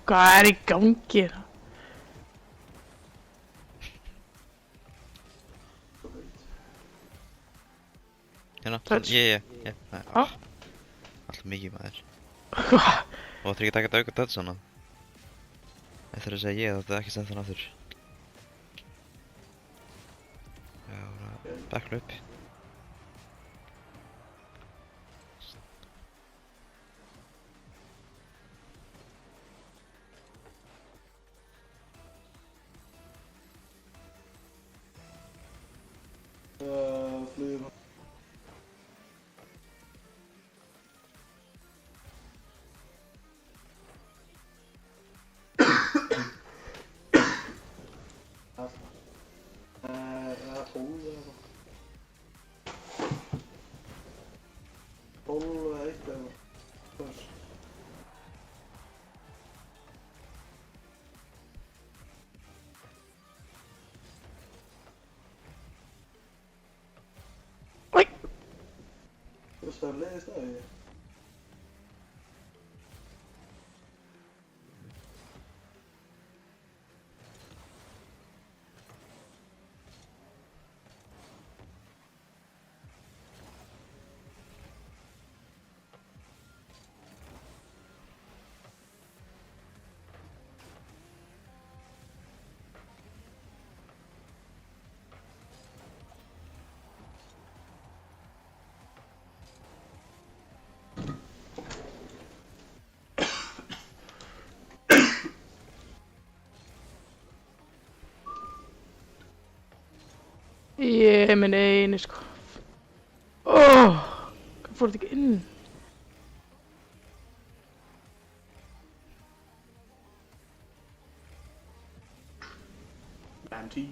Hvað í gangi? Hérna, Touch. ég. Ha? Alltaf mikið maður. Hvað? Og það er ekki að taka auka dödd svona. Eftir að segja ég, þetta er ekki sett þann aftur. Já, bara backla upp. Flugum. Það er 12 eða eitthvað. 12 eða 1 eða eitthvað. Æ! Þú veist það leiðist það ekki? Ég er minn eini sko. Hvað fór þetta ekki inn? Anti.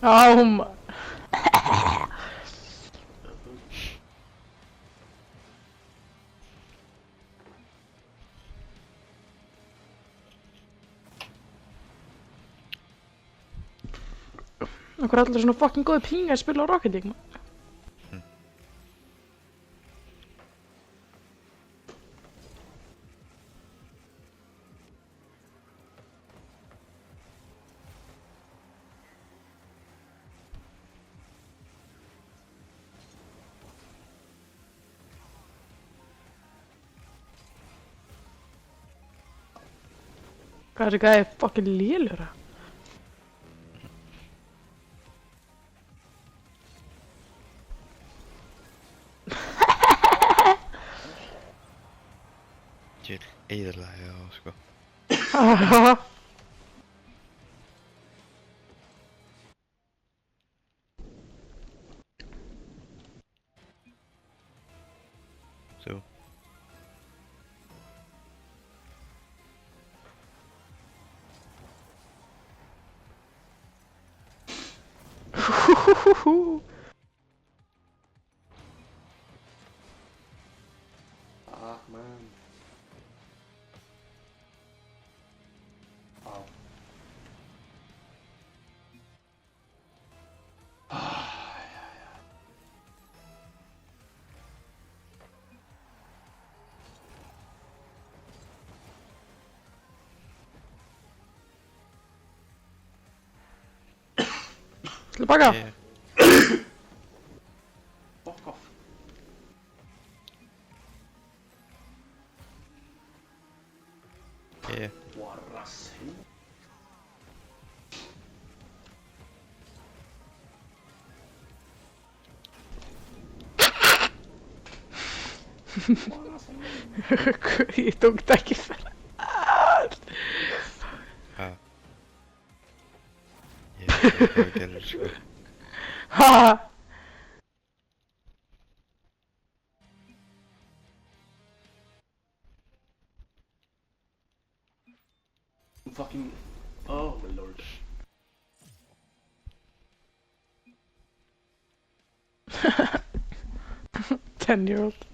Áma. Hvað er allir svona fucking góði pinga að spila á Rocket League, maður? Hvað er þessi gæði fucking lélur að? Ég vil eyðilega, já, sko. Þú. Ah, man. Á. Ah, já, já. Til baka. Ég. Fuck off. Ég. Warrassi. Ég tók þetta ekki fyrir. Ha. Ég veit ekki hvað það gerir, sko. Ha! Fucking. Oh my lord. 10-year-old.